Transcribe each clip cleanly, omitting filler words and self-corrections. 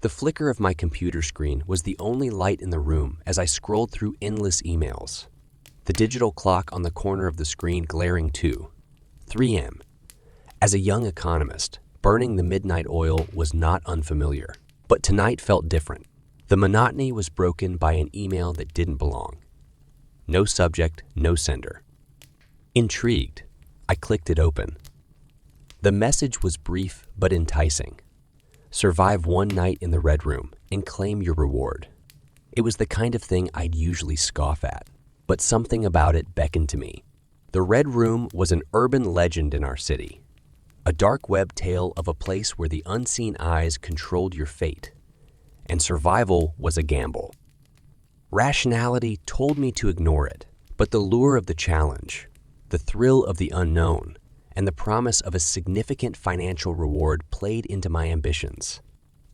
The flicker of my computer screen was the only light in the room as I scrolled through endless emails. The digital clock on the corner of the screen glaring too. 3 a.m. As a young economist, burning the midnight oil was not unfamiliar. But tonight felt different. The monotony was broken by an email that didn't belong. No subject, no sender. Intrigued, I clicked it open. The message was brief but enticing. Survive one night in the Red Room and claim your reward. It was the kind of thing I'd usually scoff at, but something about it beckoned to me. The Red Room was an urban legend in our city, a dark web tale of a place where the unseen eyes controlled your fate, and survival was a gamble. Rationality told me to ignore it, but the lure of the challenge, the thrill of the unknown, and the promise of a significant financial reward played into my ambitions.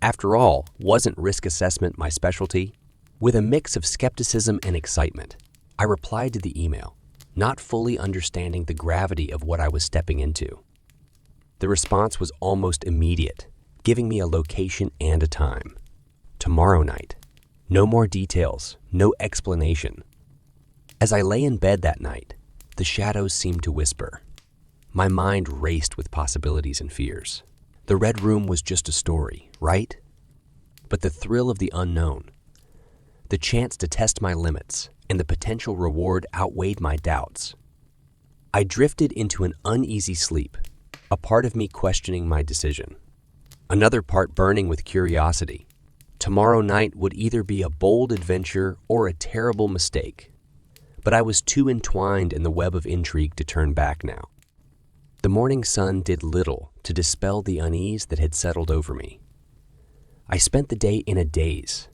After all, wasn't risk assessment my specialty? With a mix of skepticism and excitement, I replied to the email, not fully understanding the gravity of what I was stepping into. The response was almost immediate, giving me a location and a time. Tomorrow night. No more details, no explanation. As I lay in bed that night, the shadows seemed to whisper. My mind raced with possibilities and fears. The Red Room was just a story, right? But the thrill of the unknown, the chance to test my limits, and the potential reward outweighed my doubts. I drifted into an uneasy sleep, a part of me questioning my decision, another part burning with curiosity. Tomorrow night would either be a bold adventure or a terrible mistake, but I was too entwined in the web of intrigue to turn back now. The morning sun did little to dispel the unease that had settled over me. I spent the day in a daze,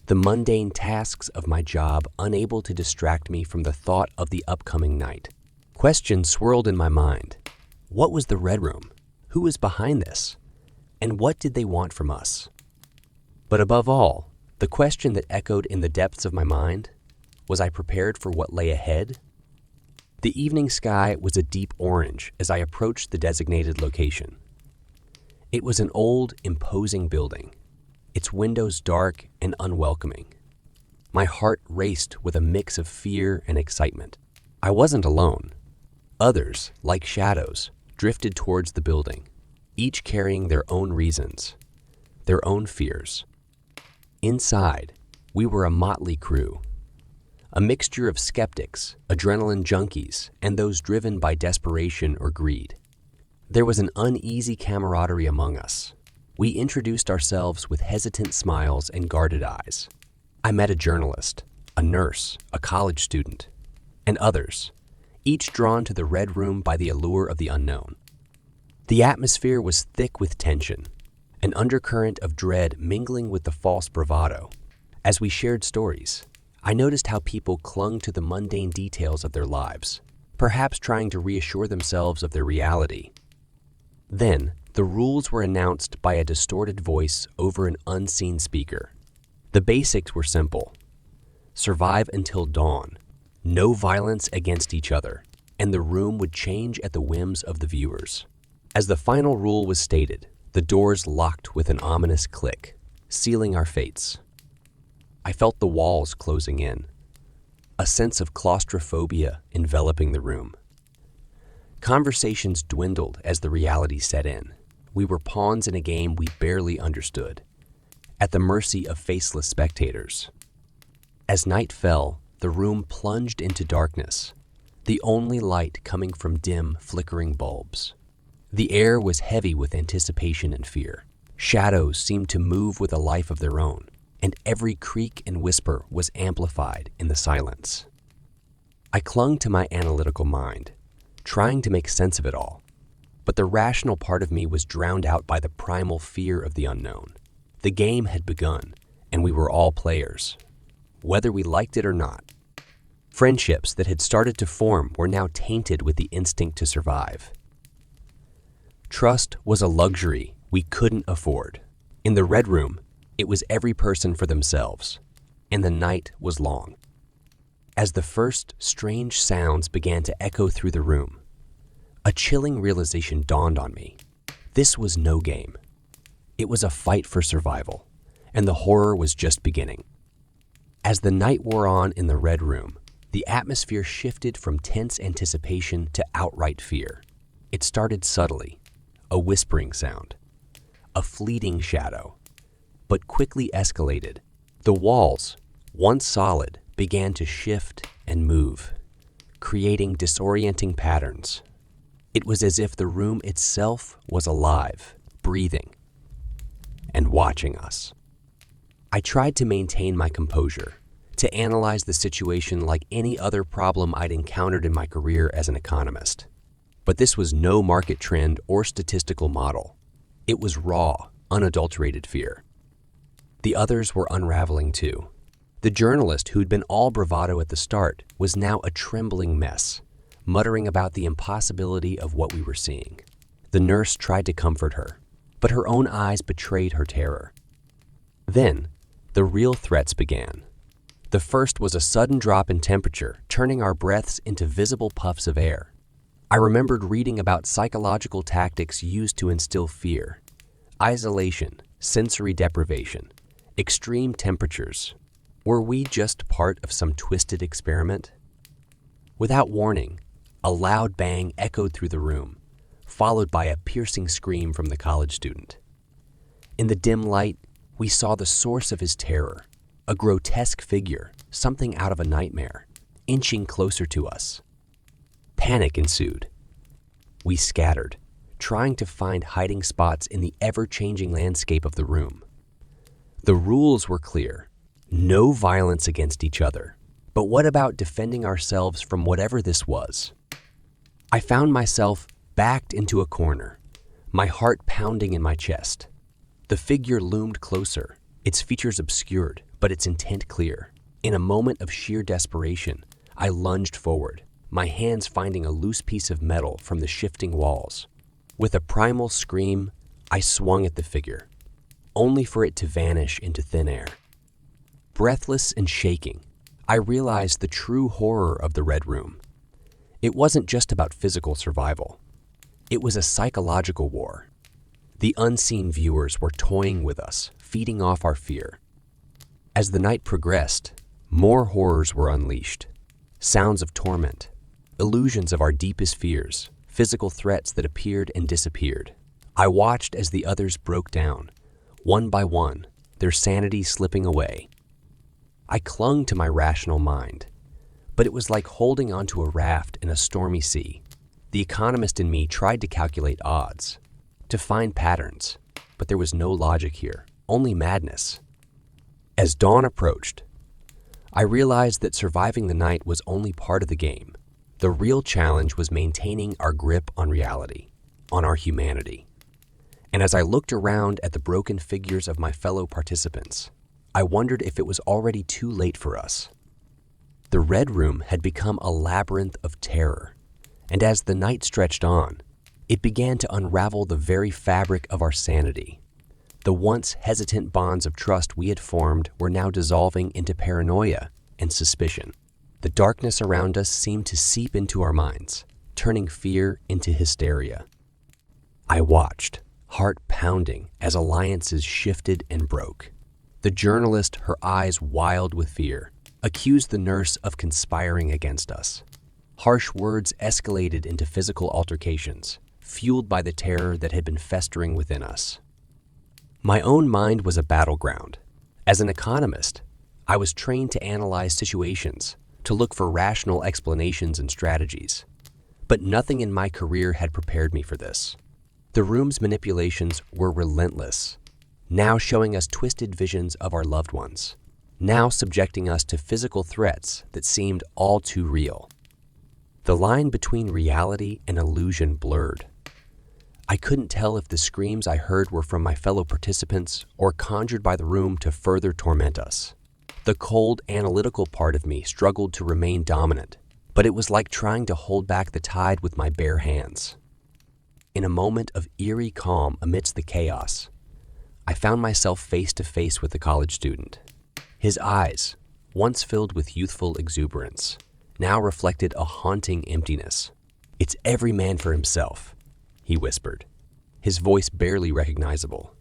the mundane tasks of my job unable to distract me from the thought of the upcoming night. Questions swirled in my mind. What was the Red Room? Who was behind this? And what did they want from us? But above all, the question that echoed in the depths of my mind, was I prepared for what lay ahead? The evening sky was a deep orange as I approached the designated location. It was an old, imposing building, its windows dark and unwelcoming. My heart raced with a mix of fear and excitement. I wasn't alone. Others, like shadows, drifted towards the building, each carrying their own reasons, their own fears. Inside, we were a motley crew, a mixture of skeptics, adrenaline junkies, and those driven by desperation or greed. There was an uneasy camaraderie among us. We introduced ourselves with hesitant smiles and guarded eyes. I met a journalist, a nurse, a college student, and others, each drawn to the Red Room by the allure of the unknown. The atmosphere was thick with tension, an undercurrent of dread mingling with the false bravado. As we shared stories, I noticed how people clung to the mundane details of their lives, perhaps trying to reassure themselves of their reality. Then, the rules were announced by a distorted voice over an unseen speaker. The basics were simple. Survive until dawn, no violence against each other, and the room would change at the whims of the viewers. As the final rule was stated, the doors locked with an ominous click, sealing our fates. I felt the walls closing in, a sense of claustrophobia enveloping the room. Conversations dwindled as the reality set in. We were pawns in a game we barely understood, at the mercy of faceless spectators. As night fell, the room plunged into darkness, the only light coming from dim, flickering bulbs. The air was heavy with anticipation and fear. Shadows seemed to move with a life of their own, and every creak and whisper was amplified in the silence. I clung to my analytical mind, trying to make sense of it all, but the rational part of me was drowned out by the primal fear of the unknown. The game had begun, and we were all players, whether we liked it or not. Friendships that had started to form were now tainted with the instinct to survive. Trust was a luxury we couldn't afford. In the Red Room, it was every person for themselves, and the night was long. As the first strange sounds began to echo through the room, a chilling realization dawned on me. This was no game. It was a fight for survival, and the horror was just beginning. As the night wore on in the Red Room, the atmosphere shifted from tense anticipation to outright fear. It started subtly, a whispering sound, a fleeting shadow, but quickly escalated. The walls, once solid, began to shift and move, creating disorienting patterns. It was as if the room itself was alive, breathing, and watching us. I tried to maintain my composure, to analyze the situation like any other problem I'd encountered in my career as an economist. But this was no market trend or statistical model. It was raw, unadulterated fear. The others were unraveling too. The journalist who'd been all bravado at the start was now a trembling mess, muttering about the impossibility of what we were seeing. The nurse tried to comfort her, but her own eyes betrayed her terror. Then, the real threats began. The first was a sudden drop in temperature, turning our breaths into visible puffs of air. I remembered reading about psychological tactics used to instill fear: isolation, sensory deprivation, extreme temperatures. Were we just part of some twisted experiment? Without warning, a loud bang echoed through the room, followed by a piercing scream from the college student. In the dim light, we saw the source of his terror, a grotesque figure, something out of a nightmare, inching closer to us. Panic ensued. We scattered, trying to find hiding spots in the ever-changing landscape of the room. The rules were clear: no violence against each other. But what about defending ourselves from whatever this was? I found myself backed into a corner, my heart pounding in my chest. The figure loomed closer, its features obscured, but its intent clear. In a moment of sheer desperation, I lunged forward, my hands finding a loose piece of metal from the shifting walls. With a primal scream, I swung at the figure, only for it to vanish into thin air. Breathless and shaking, I realized the true horror of the Red Room. It wasn't just about physical survival. It was a psychological war. The unseen viewers were toying with us, feeding off our fear. As the night progressed, more horrors were unleashed. Sounds of torment, illusions of our deepest fears, physical threats that appeared and disappeared. I watched as the others broke down, one by one, their sanity slipping away. I clung to my rational mind, but it was like holding onto a raft in a stormy sea. The economist in me tried to calculate odds, to find patterns, but there was no logic here, only madness. As dawn approached, I realized that surviving the night was only part of the game. The real challenge was maintaining our grip on reality, on our humanity. And as I looked around at the broken figures of my fellow participants, I wondered if it was already too late for us. The Red Room had become a labyrinth of terror, and as the night stretched on, it began to unravel the very fabric of our sanity. The once hesitant bonds of trust we had formed were now dissolving into paranoia and suspicion. The darkness around us seemed to seep into our minds, turning fear into hysteria. I watched, heart pounding, as alliances shifted and broke. The journalist, her eyes wild with fear, accused the nurse of conspiring against us. Harsh words escalated into physical altercations, fueled by the terror that had been festering within us. My own mind was a battleground. As an economist, I was trained to analyze situations, to look for rational explanations and strategies. But nothing in my career had prepared me for this. The room's manipulations were relentless, now showing us twisted visions of our loved ones, now subjecting us to physical threats that seemed all too real. The line between reality and illusion blurred. I couldn't tell if the screams I heard were from my fellow participants or conjured by the room to further torment us. The cold, analytical part of me struggled to remain dominant, but it was like trying to hold back the tide with my bare hands. In a moment of eerie calm amidst the chaos, I found myself face to face with the college student. His eyes, once filled with youthful exuberance, now reflected a haunting emptiness. "It's every man for himself," he whispered, his voice barely recognizable.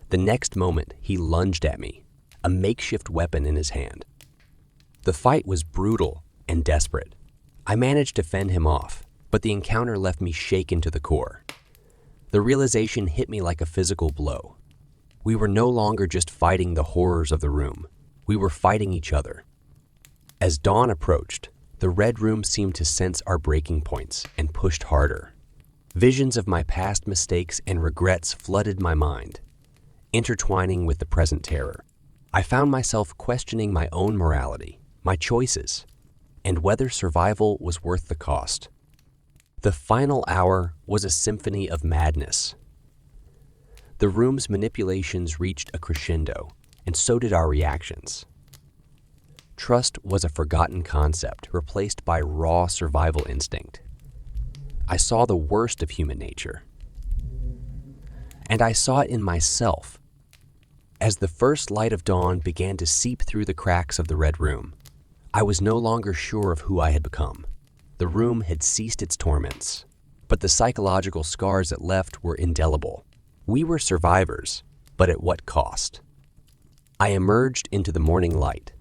The next moment, he lunged at me, a makeshift weapon in his hand. The fight was brutal and desperate. I managed to fend him off, but the encounter left me shaken to the core. The realization hit me like a physical blow. We were no longer just fighting the horrors of the room. We were fighting each other. As dawn approached, the Red Room seemed to sense our breaking points and pushed harder. Visions of my past mistakes and regrets flooded my mind, intertwining with the present terror. I found myself questioning my own morality, my choices, and whether survival was worth the cost. The final hour was a symphony of madness. The room's manipulations reached a crescendo, and so did our reactions. Trust was a forgotten concept, replaced by raw survival instinct. I saw the worst of human nature. And I saw it in myself. As the first light of dawn began to seep through the cracks of the Red Room, I was no longer sure of who I had become. The room had ceased its torments, but the psychological scars it left were indelible. We were survivors, but at what cost? I emerged into the morning light,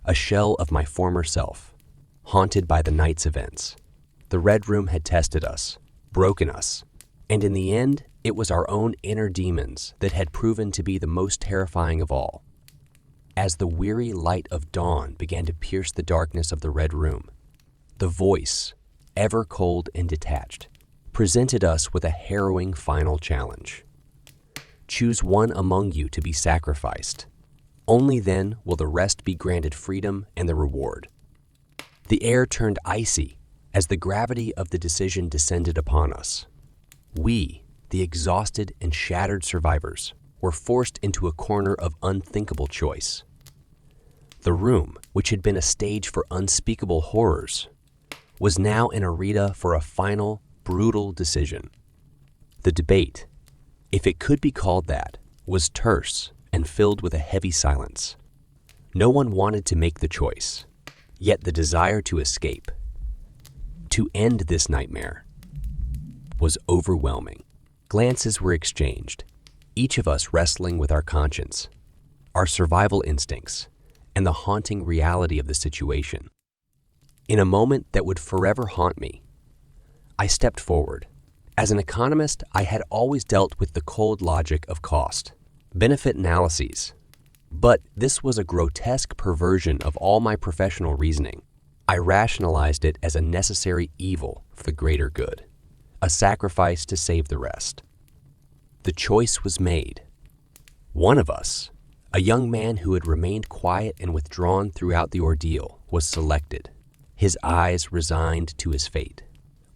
a shell of my former self, haunted by the night's events. The Red Room had tested us, broken us, and in the end, it was our own inner demons that had proven to be the most terrifying of all. As the weary light of dawn began to pierce the darkness of the Red Room, the voice, ever cold and detached, presented us with a harrowing final challenge. Choose one among you to be sacrificed. Only then will the rest be granted freedom and the reward. The air turned icy as the gravity of the decision descended upon us. We, the exhausted and shattered survivors, were forced into a corner of unthinkable choice. The room, which had been a stage for unspeakable horrors, was now an arena for a final, brutal decision. The debate, if it could be called that, was terse and filled with a heavy silence. No one wanted to make the choice, yet the desire to escape, to end this nightmare, was overwhelming. Glances were exchanged, each of us wrestling with our conscience, our survival instincts, and the haunting reality of the situation. In a moment that would forever haunt me, I stepped forward. As an economist, I had always dealt with the cold logic of cost, benefit analyses. But this was a grotesque perversion of all my professional reasoning. I rationalized it as a necessary evil for the greater good, a sacrifice to save the rest. The choice was made. One of us, a young man who had remained quiet and withdrawn throughout the ordeal, was selected. His eyes resigned to his fate,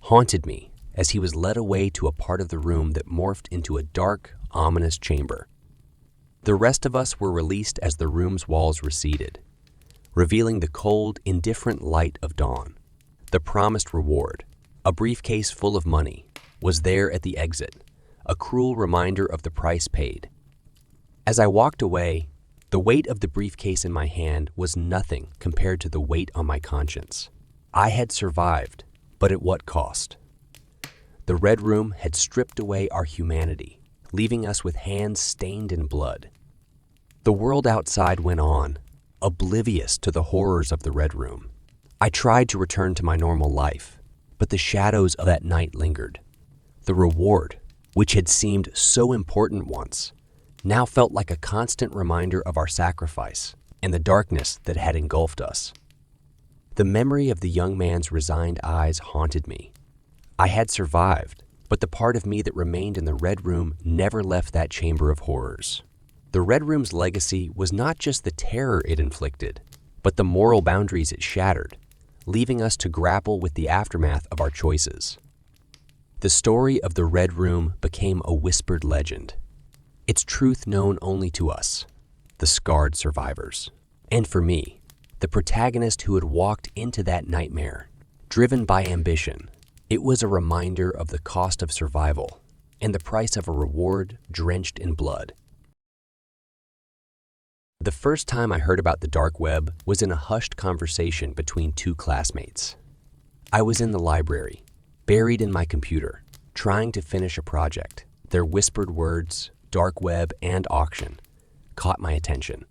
haunted me as he was led away to a part of the room that morphed into a dark, ominous chamber. The rest of us were released as the room's walls receded, revealing the cold, indifferent light of dawn. The promised reward, a briefcase full of money, was there at the exit, a cruel reminder of the price paid. As I walked away, the weight of the briefcase in my hand was nothing compared to the weight on my conscience. I had survived, but at what cost? The Red Room had stripped away our humanity, leaving us with hands stained in blood. The world outside went on, oblivious to the horrors of the Red Room. I tried to return to my normal life, but the shadows of that night lingered. The reward, which had seemed so important once, now felt like a constant reminder of our sacrifice and the darkness that had engulfed us. The memory of the young man's resigned eyes haunted me. I had survived, but the part of me that remained in the Red Room never left that chamber of horrors. The Red Room's legacy was not just the terror it inflicted, but the moral boundaries it shattered, leaving us to grapple with the aftermath of our choices. The story of the Red Room became a whispered legend, its truth known only to us, the scarred survivors. And for me, the protagonist who had walked into that nightmare, driven by ambition, it was a reminder of the cost of survival and the price of a reward drenched in blood. The first time I heard about the dark web was in a hushed conversation between two classmates. I was in the library, buried in my computer, trying to finish a project. Their whispered words, dark web, and auction caught my attention.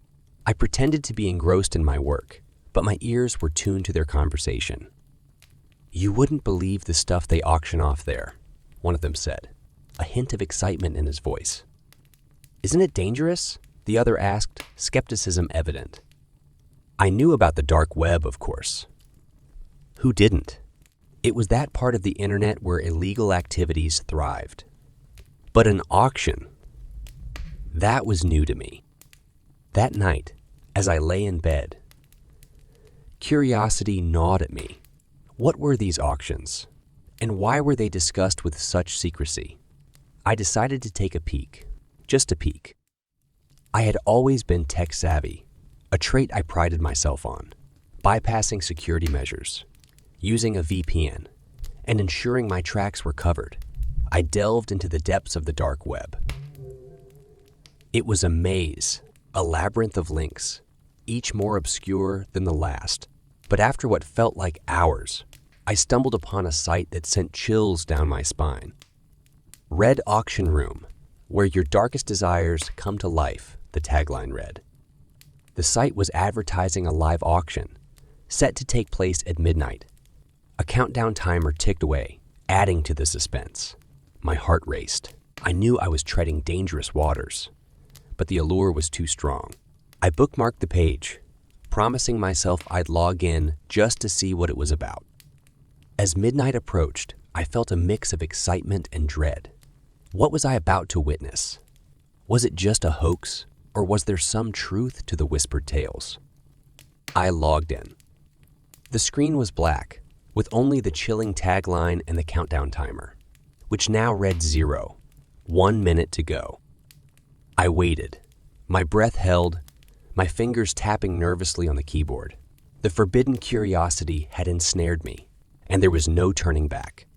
I pretended to be engrossed in my work, but my ears were tuned to their conversation. "You wouldn't believe the stuff they auction off there," one of them said, a hint of excitement in his voice. "Isn't it dangerous?" the other asked, skepticism evident. I knew about the dark web, of course. Who didn't? It was that part of the internet where illegal activities thrived. But an auction, that was new to me. That night, as I lay in bed, curiosity gnawed at me. What were these auctions? And why were they discussed with such secrecy? I decided to take a peek, just a peek. I had always been tech-savvy, a trait I prided myself on, bypassing security measures, using a VPN, and ensuring my tracks were covered. I delved into the depths of the dark web. It was a maze, a labyrinth of links, each more obscure than the last. But after what felt like hours, I stumbled upon a site that sent chills down my spine. Red Auction Room, where your darkest desires come to life, the tagline read. The site was advertising a live auction, set to take place at midnight. A countdown timer ticked away, adding to the suspense. My heart raced. I knew I was treading dangerous waters, but the allure was too strong. I bookmarked the page, promising myself I'd log in just to see what it was about. As midnight approached, I felt a mix of excitement and dread. What was I about to witness? Was it just a hoax, or was there some truth to the whispered tales? I logged in. The screen was black, with only the chilling tagline and the countdown timer, which now read 0, 1 minute to go. I waited, my breath held, my fingers tapping nervously on the keyboard. The forbidden curiosity had ensnared me, and there was no turning back.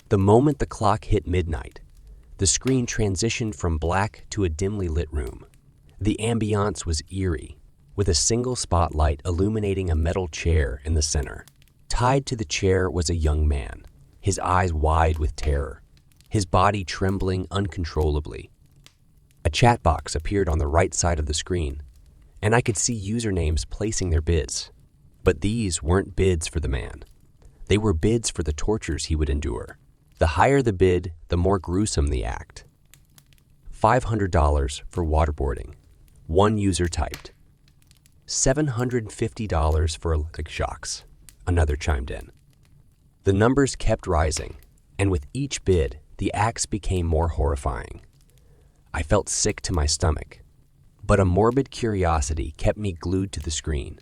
The moment the clock hit midnight, the screen transitioned from black to a dimly lit room. The ambiance was eerie, with a single spotlight illuminating a metal chair in the center. Tied to the chair was a young man, his eyes wide with terror, his body trembling uncontrollably. A chat box appeared on the right side of the screen, and I could see usernames placing their bids. But these weren't bids for the man. They were bids for the tortures he would endure. The higher the bid, the more gruesome the act. $500 for waterboarding, one user typed. $750 for electric shocks, another chimed in. The numbers kept rising, and with each bid, the acts became more horrifying. I felt sick to my stomach, but a morbid curiosity kept me glued to the screen.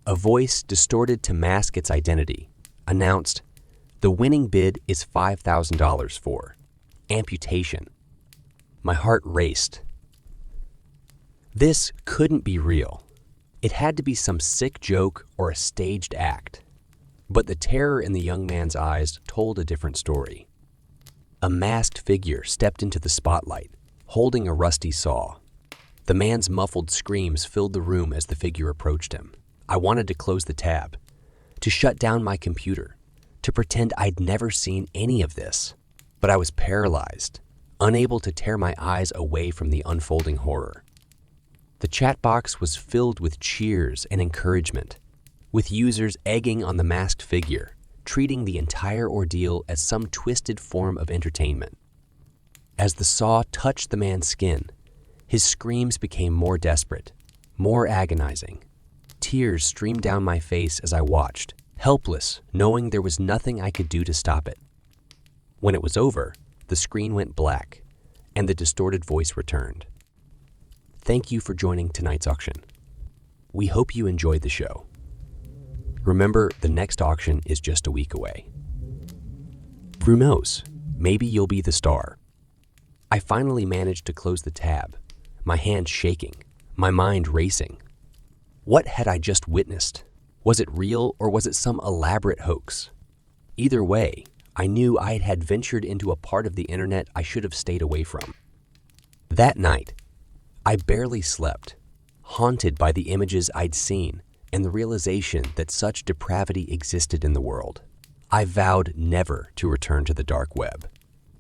A voice, distorted to mask its identity, announced, "The winning bid is $5,000 for amputation." My heart raced. This couldn't be real. It had to be some sick joke or a staged act. But the terror in the young man's eyes told a different story. A masked figure stepped into the spotlight, holding a rusty saw. The man's muffled screams filled the room as the figure approached him. I wanted to close the tab, to shut down my computer, to pretend I'd never seen any of this. But I was paralyzed, unable to tear my eyes away from the unfolding horror. The chat box was filled with cheers and encouragement, with users egging on the masked figure, treating the entire ordeal as some twisted form of entertainment. As the saw touched the man's skin, his screams became more desperate, more agonizing. Tears streamed down my face as I watched, helpless, knowing there was nothing I could do to stop it. When it was over, the screen went black, and the distorted voice returned. Thank you for joining tonight's auction. We hope you enjoyed the show. Remember, the next auction is just a week away. Who knows? Maybe you'll be the star. I finally managed to close the tab, my hands shaking, my mind racing. What had I just witnessed? Was it real or was it some elaborate hoax? Either way, I knew I had ventured into a part of the internet I should have stayed away from. That night, I barely slept, haunted by the images I'd seen and the realization that such depravity existed in the world. I vowed never to return to the dark web.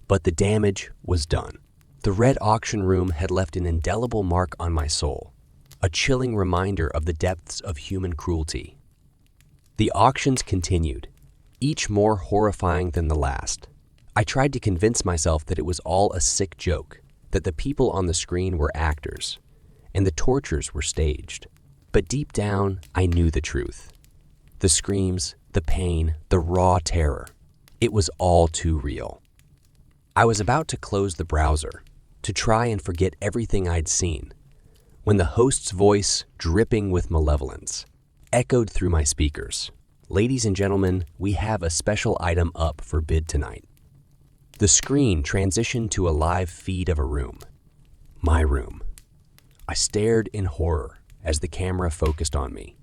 But the damage was done. The red auction room had left an indelible mark on my soul, a chilling reminder of the depths of human cruelty. The auctions continued, each more horrifying than the last. I tried to convince myself that it was all a sick joke, that the people on the screen were actors, and the tortures were staged. But deep down, I knew the truth. The screams, the pain, the raw terror. It was all too real. I was about to close the browser, to try and forget everything I'd seen, when the host's voice, dripping with malevolence, echoed through my speakers. Ladies and gentlemen, we have a special item up for bid tonight. The screen transitioned to a live feed of a room. My room. I stared in horror as the camera focused on me,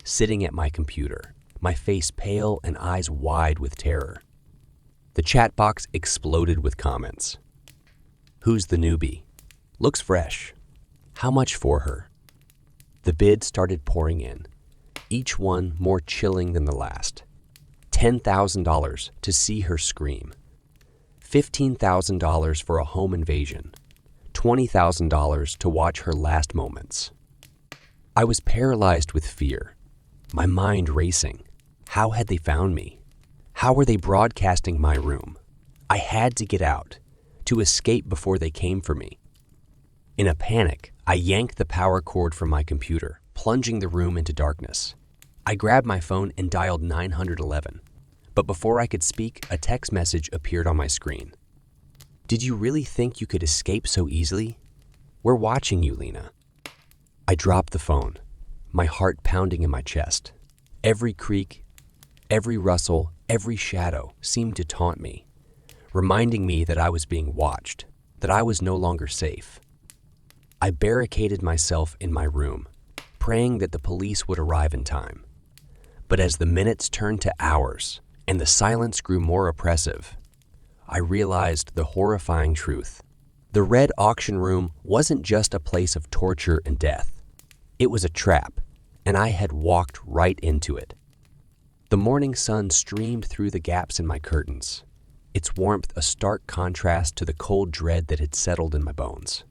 sitting at my computer, my face pale and eyes wide with terror. The chat box exploded with comments. Who's the newbie? Looks fresh. How much for her? The bids started pouring in, each one more chilling than the last. $10,000 to see her scream. $15,000 for a home invasion. $20,000 to watch her last moments. I was paralyzed with fear, my mind racing. How had they found me? How were they broadcasting my room? I had to get out, to escape before they came for me. In a panic, I yanked the power cord from my computer, plunging the room into darkness. I grabbed my phone and dialed 911. But before I could speak, a text message appeared on my screen. Did you really think you could escape so easily? We're watching you, Lena. I dropped the phone, my heart pounding in my chest. Every creak, every rustle, every shadow seemed to taunt me, reminding me that I was being watched, that I was no longer safe. I barricaded myself in my room, praying that the police would arrive in time. But as the minutes turned to hours, and the silence grew more oppressive, I realized the horrifying truth. The red auction room wasn't just a place of torture and death. It was a trap, and I had walked right into it. The morning sun streamed through the gaps in my curtains, its warmth a stark contrast to the cold dread that had settled in my bones.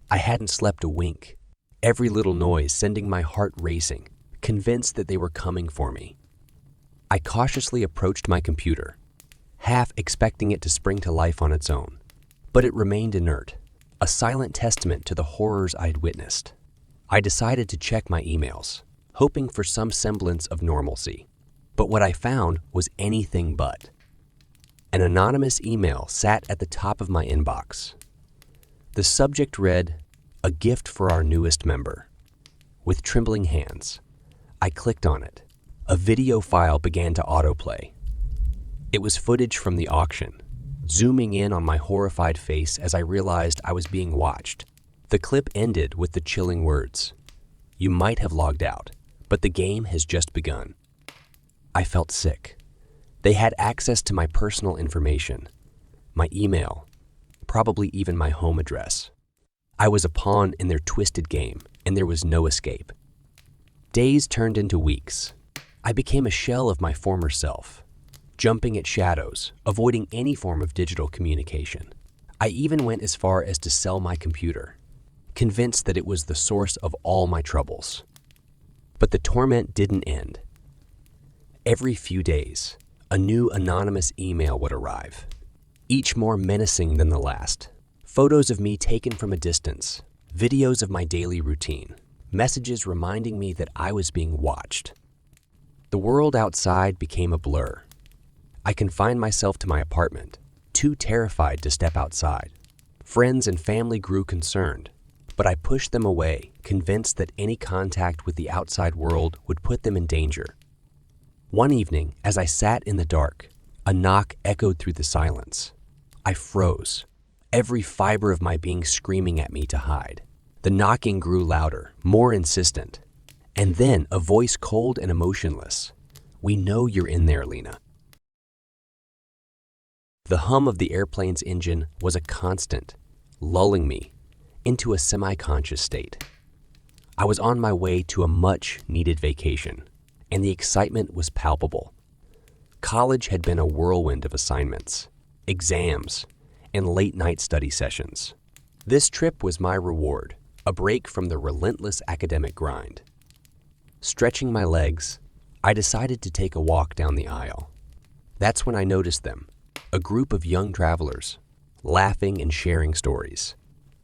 I hadn't slept a wink, every little noise sending my heart racing, convinced that they were coming for me. I cautiously approached my computer, half expecting it to spring to life on its own. But it remained inert, a silent testament to the horrors I'd witnessed. I decided to check my emails, hoping for some semblance of normalcy. But what I found was anything but. An anonymous email sat at the top of my inbox. The subject read, "A gift for our newest member." With trembling hands, I clicked on it. A video file began to autoplay. It was footage from the auction, zooming in on my horrified face as I realized I was being watched. The clip ended with the chilling words, "You might have logged out, but the game has just begun." I felt sick. They had access to my personal information, my email, probably even my home address. I was a pawn in their twisted game, and there was no escape. Days turned into weeks. I became a shell of my former self, jumping at shadows, avoiding any form of digital communication. I even went as far as to sell my computer, convinced that it was the source of all my troubles. But the torment didn't end. Every few days, a new anonymous email would arrive, each more menacing than the last. Photos of me taken from a distance, videos of my daily routine, messages reminding me that I was being watched. The world outside became a blur. I confined myself to my apartment, too terrified to step outside. Friends and family grew concerned, but I pushed them away, convinced that any contact with the outside world would put them in danger. One evening, as I sat in the dark, a knock echoed through the silence. I froze, every fiber of my being screaming at me to hide. The knocking grew louder, more insistent. And then a voice cold and emotionless. "We know you're in there, Lena." The hum of the airplane's engine was a constant, lulling me into a semi-conscious state. I was on my way to a much-needed vacation, and the excitement was palpable. College had been a whirlwind of assignments, exams, and late-night study sessions. This trip was my reward, a break from the relentless academic grind. Stretching my legs, I decided to take a walk down the aisle. That's when I noticed them, a group of young travelers, laughing and sharing stories.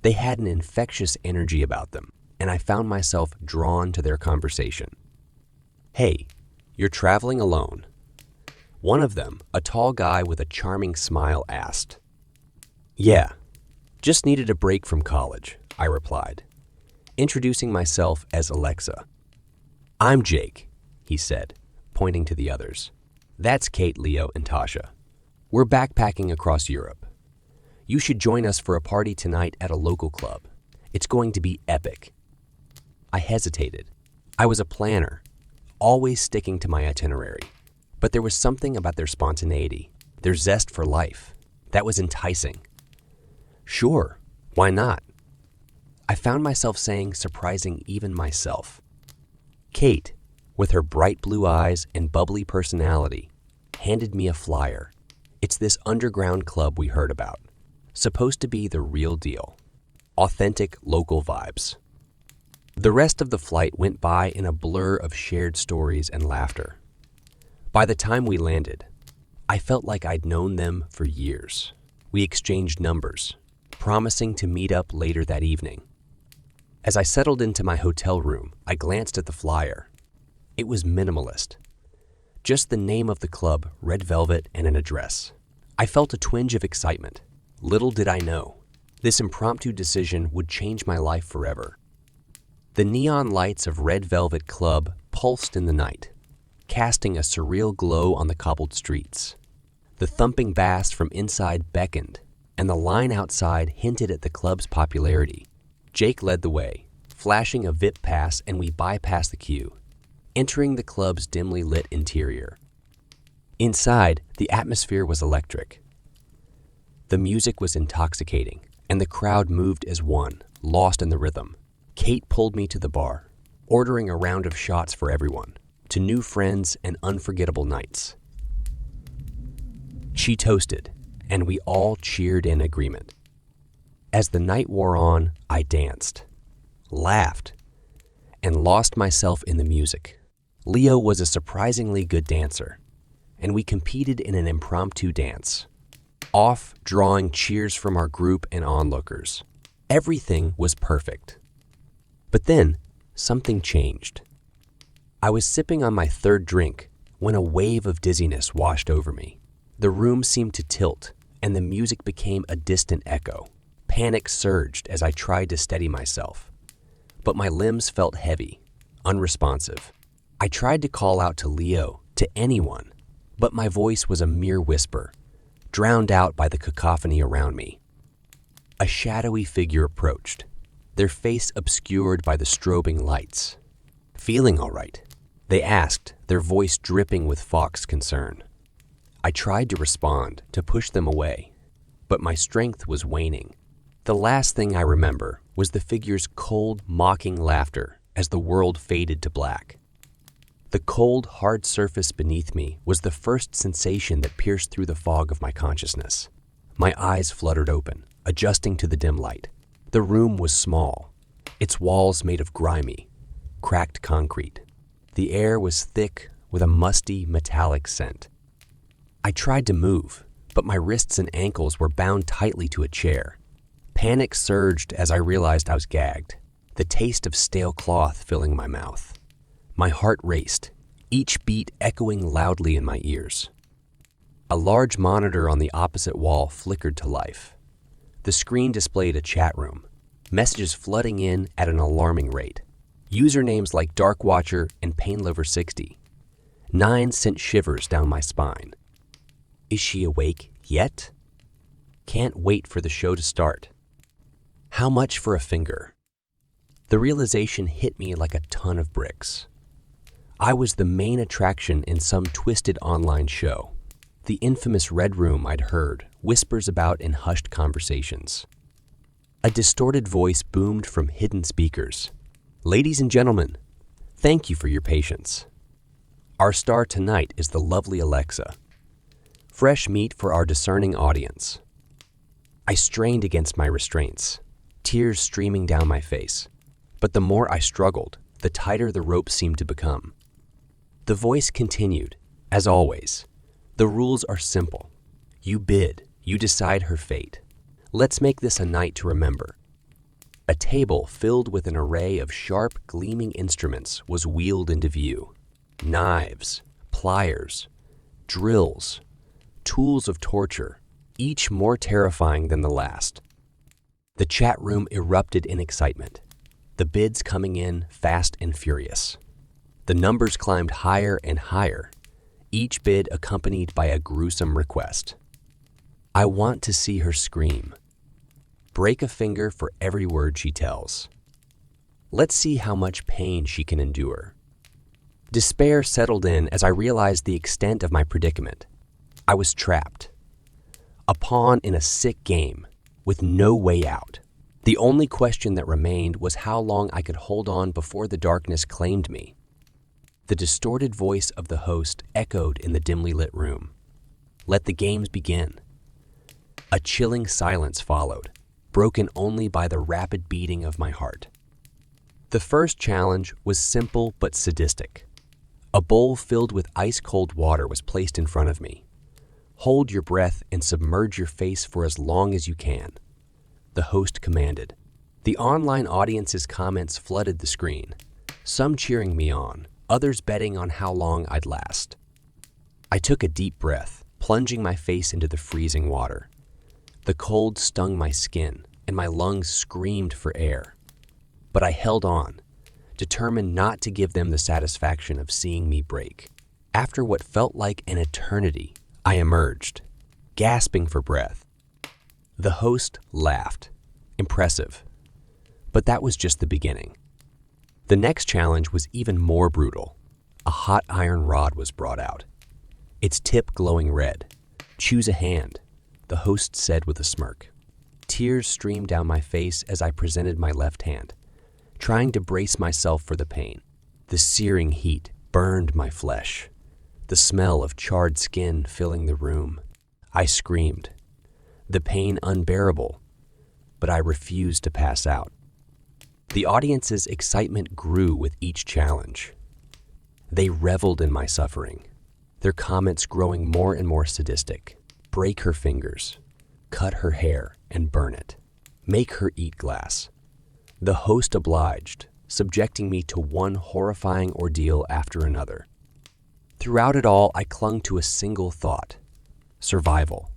They had an infectious energy about them, and I found myself drawn to their conversation. "Hey, you're traveling alone?" One of them, a tall guy with a charming smile, asked. "Yeah, just needed a break from college," I replied, introducing myself as Alexa. "I'm Jake," he said, pointing to the others. "That's Kate, Leo, and Tasha. We're backpacking across Europe. You should join us for a party tonight at a local club. It's going to be epic." I hesitated. I was a planner, always sticking to my itinerary. But there was something about their spontaneity, their zest for life, that was enticing. "Sure, why not?" I found myself saying, surprising even myself. Kate, with her bright blue eyes and bubbly personality, handed me a flyer. It's this underground club we heard about, supposed to be the real deal, authentic local vibes. The rest of the flight went by in a blur of shared stories and laughter. By the time we landed, I felt like I'd known them for years. We exchanged numbers, promising to meet up later that evening. As I settled into my hotel room, I glanced at the flyer. It was minimalist. Just the name of the club, red velvet, and an address. I felt a twinge of excitement. Little did I know, this impromptu decision would change my life forever. The neon lights of Red Velvet Club pulsed in the night, casting a surreal glow on the cobbled streets. The thumping bass from inside beckoned, and the line outside hinted at the club's popularity. Jake led the way, flashing a VIP pass, and we bypassed the queue, entering the club's dimly lit interior. Inside, the atmosphere was electric. The music was intoxicating, and the crowd moved as one, lost in the rhythm. Kate pulled me to the bar, ordering a round of shots for everyone, to new friends and unforgettable nights. She toasted, and we all cheered in agreement. As the night wore on, I danced, laughed, and lost myself in the music. Leo was a surprisingly good dancer, and we competed in an impromptu dance, off drawing cheers from our group and onlookers. Everything was perfect. But then, something changed. I was sipping on my third drink when a wave of dizziness washed over me. The room seemed to tilt, and the music became a distant echo. Panic surged as I tried to steady myself, but my limbs felt heavy, unresponsive. I tried to call out to Leo, to anyone, but my voice was a mere whisper, drowned out by the cacophony around me. A shadowy figure approached, their face obscured by the strobing lights. "Feeling all right?" they asked, their voice dripping with fox concern. I tried to respond, to push them away, but my strength was waning. The last thing I remember was the figure's cold, mocking laughter as the world faded to black. The cold, hard surface beneath me was the first sensation that pierced through the fog of my consciousness. My eyes fluttered open, adjusting to the dim light. The room was small, its walls made of grimy, cracked concrete. The air was thick with a musty, metallic scent. I tried to move, but my wrists and ankles were bound tightly to a chair. Panic surged as I realized I was gagged, the taste of stale cloth filling my mouth. My heart raced, each beat echoing loudly in my ears. A large monitor on the opposite wall flickered to life. The screen displayed a chat room, messages flooding in at an alarming rate. Usernames like Darkwatcher and Painlover60. 9 sent shivers down my spine. Is she awake yet? Can't wait for the show to start. How much for a finger? The realization hit me like a ton of bricks. I was the main attraction in some twisted online show, the infamous Red Room I'd heard whispers about in hushed conversations. A distorted voice boomed from hidden speakers. "Ladies and gentlemen, thank you for your patience. Our star tonight is the lovely Alexa. Fresh meat for our discerning audience." I strained against my restraints, tears streaming down my face. But the more I struggled, the tighter the rope seemed to become. The voice continued, as always. The rules are simple. You bid, you decide her fate. Let's make this a night to remember. A table filled with an array of sharp, gleaming instruments was wheeled into view. Knives, pliers, drills, tools of torture, each more terrifying than the last. The chat room erupted in excitement, the bids coming in fast and furious. The numbers climbed higher and higher, each bid accompanied by a gruesome request. I want to see her scream. Break a finger for every word she tells. Let's see how much pain she can endure. Despair settled in as I realized the extent of my predicament. I was trapped. A pawn in a sick game, with no way out. The only question that remained was how long I could hold on before the darkness claimed me. The distorted voice of the host echoed in the dimly lit room. Let the games begin. A chilling silence followed, broken only by the rapid beating of my heart. The first challenge was simple but sadistic. A bowl filled with ice-cold water was placed in front of me. Hold your breath and submerge your face for as long as you can, the host commanded. The online audience's comments flooded the screen, some cheering me on, others betting on how long I'd last. I took a deep breath, plunging my face into the freezing water. The cold stung my skin, and my lungs screamed for air. But I held on, determined not to give them the satisfaction of seeing me break. After what felt like an eternity, I emerged, gasping for breath. The host laughed. Impressive. But that was just the beginning. The next challenge was even more brutal. A hot iron rod was brought out, its tip glowing red. Choose a hand, the host said with a smirk. Tears streamed down my face as I presented my left hand, trying to brace myself for the pain. The searing heat burned my flesh, the smell of charred skin filling the room. I screamed, the pain unbearable, but I refused to pass out. The audience's excitement grew with each challenge. They reveled in my suffering, their comments growing more and more sadistic. Break her fingers, cut her hair, and burn it. Make her eat glass. The host obliged, subjecting me to one horrifying ordeal after another. Throughout it all, I clung to a single thought: survival.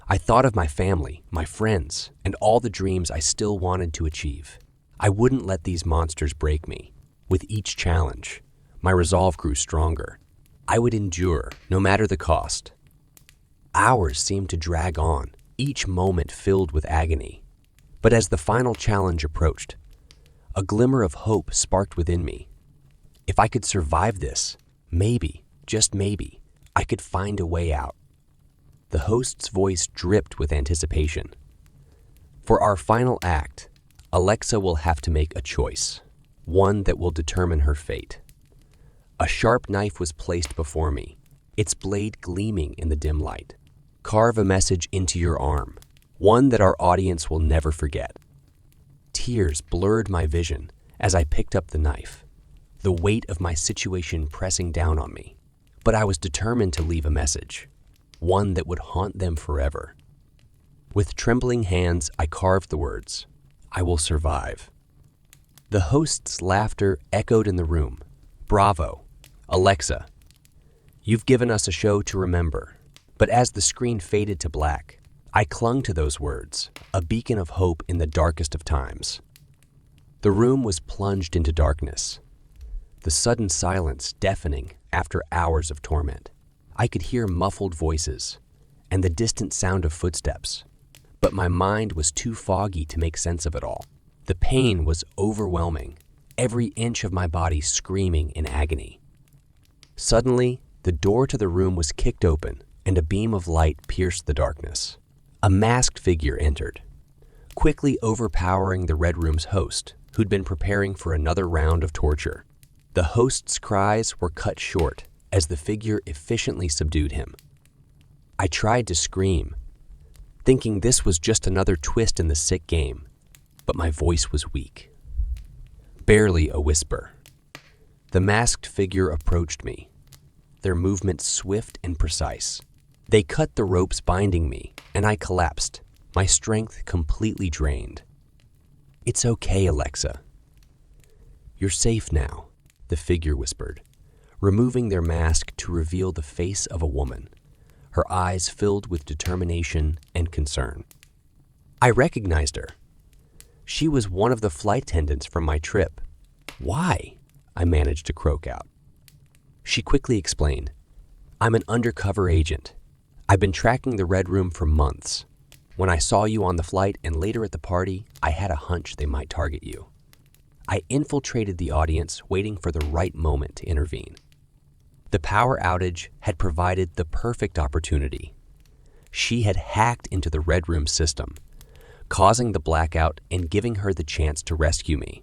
I thought of my family, my friends, and all the dreams I still wanted to achieve. I wouldn't let these monsters break me. With each challenge, my resolve grew stronger. I would endure, no matter the cost. Hours seemed to drag on, each moment filled with agony. But as the final challenge approached, a glimmer of hope sparked within me. If I could survive this, maybe, just maybe, I could find a way out. The host's voice dripped with anticipation. For our final act, Alexa will have to make a choice, one that will determine her fate. A sharp knife was placed before me, its blade gleaming in the dim light. Carve a message into your arm, one that our audience will never forget. Tears blurred my vision as I picked up the knife, the weight of my situation pressing down on me. But I was determined to leave a message, one that would haunt them forever. With trembling hands, I carved the words, "I will survive." The host's laughter echoed in the room. Bravo, Alexa. You've given us a show to remember. But as the screen faded to black, I clung to those words, a beacon of hope in the darkest of times. The room was plunged into darkness, the sudden silence deafening after hours of torment. I could hear muffled voices and the distant sound of footsteps, but my mind was too foggy to make sense of it all. The pain was overwhelming, every inch of my body screaming in agony. Suddenly, the door to the room was kicked open, and a beam of light pierced the darkness. A masked figure entered, quickly overpowering the Red Room's host, who'd been preparing for another round of torture. The host's cries were cut short as the figure efficiently subdued him. I tried to scream, thinking this was just another twist in the sick game, but my voice was weak. Barely a whisper. The masked figure approached me, their movements swift and precise. They cut the ropes binding me, and I collapsed, my strength completely drained. "It's okay, Alexa. You're safe now," the figure whispered, removing their mask to reveal the face of a woman, her eyes filled with determination and concern. I recognized her. She was one of the flight attendants from my trip. "Why?" I managed to croak out. She quickly explained, "I'm an undercover agent. I've been tracking the Red Room for months. When I saw you on the flight and later at the party, I had a hunch they might target you. I infiltrated the audience, waiting for the right moment to intervene. The power outage had provided the perfect opportunity. She had hacked into the Red Room system, causing the blackout and giving her the chance to rescue me.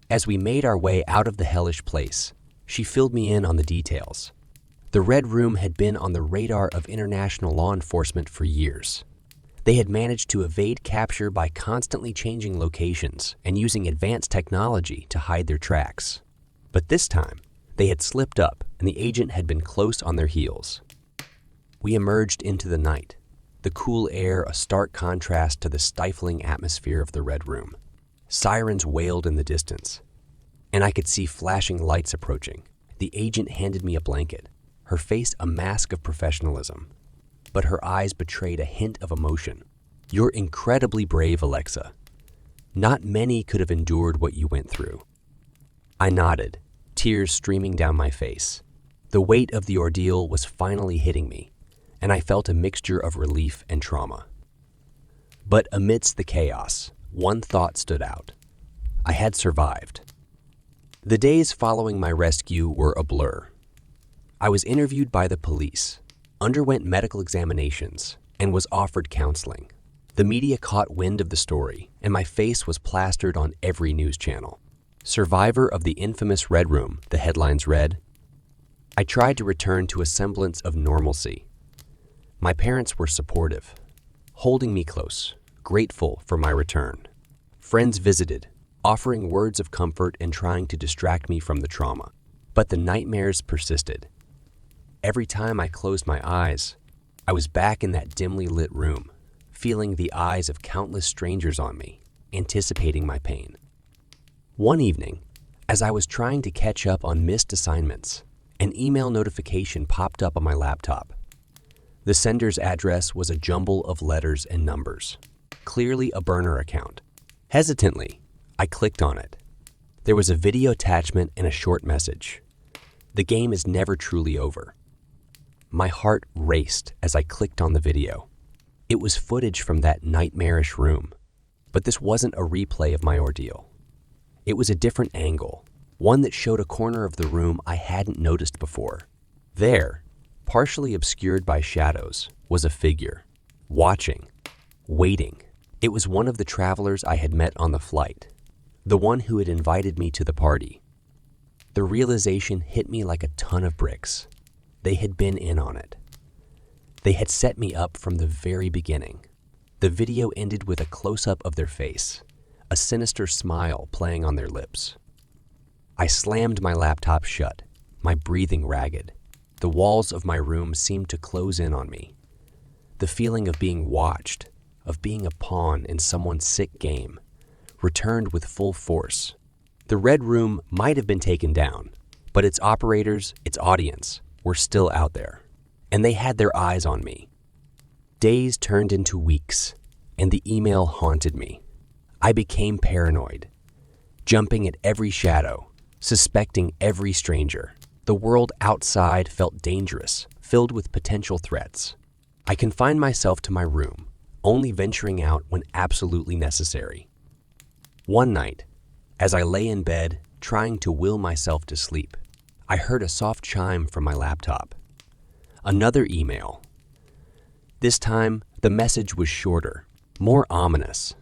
As we made our way out of the hellish place, she filled me in on the details. The Red Room had been on the radar of international law enforcement for years. They had managed to evade capture by constantly changing locations and using advanced technology to hide their tracks. But this time, they had slipped up and the agent had been close on their heels. We emerged into the night, the cool air a stark contrast to the stifling atmosphere of the Red Room. Sirens wailed in the distance, and I could see flashing lights approaching. The agent handed me a blanket, her face a mask of professionalism, but her eyes betrayed a hint of emotion. "You're incredibly brave, Alexa. Not many could have endured what you went through." I nodded, tears streaming down my face. The weight of the ordeal was finally hitting me, and I felt a mixture of relief and trauma. But amidst the chaos, one thought stood out. I had survived. The days following my rescue were a blur. I was interviewed by the police, underwent medical examinations, and was offered counseling. The media caught wind of the story, and my face was plastered on every news channel. "Survivor of the infamous Red Room," the headlines read. I tried to return to a semblance of normalcy. My parents were supportive, holding me close, grateful for my return. Friends visited, offering words of comfort and trying to distract me from the trauma. But the nightmares persisted. Every time I closed my eyes, I was back in that dimly lit room, feeling the eyes of countless strangers on me, anticipating my pain. One evening, as I was trying to catch up on missed assignments, an email notification popped up on my laptop. The sender's address was a jumble of letters and numbers, clearly a burner account. Hesitantly, I clicked on it. There was a video attachment and a short message. "The game is never truly over." My heart raced as I clicked on the video. It was footage from that nightmarish room, but this wasn't a replay of my ordeal. It was a different angle, one that showed a corner of the room I hadn't noticed before. There, partially obscured by shadows, was a figure, watching, waiting. It was one of the travelers I had met on the flight, the one who had invited me to the party. The realization hit me like a ton of bricks. They had been in on it. They had set me up from the very beginning. The video ended with a close-up of their face, a sinister smile playing on their lips. I slammed my laptop shut, my breathing ragged. The walls of my room seemed to close in on me. The feeling of being watched, of being a pawn in someone's sick game, returned with full force. The Red Room might have been taken down, but its operators, its audience, were still out there, and they had their eyes on me. Days turned into weeks, and the email haunted me. I became paranoid, jumping at every shadow, suspecting every stranger. The world outside felt dangerous, filled with potential threats. I confined myself to my room, only venturing out when absolutely necessary. One night, as I lay in bed, trying to will myself to sleep, I heard a soft chime from my laptop. Another email. This time, the message was shorter, more ominous.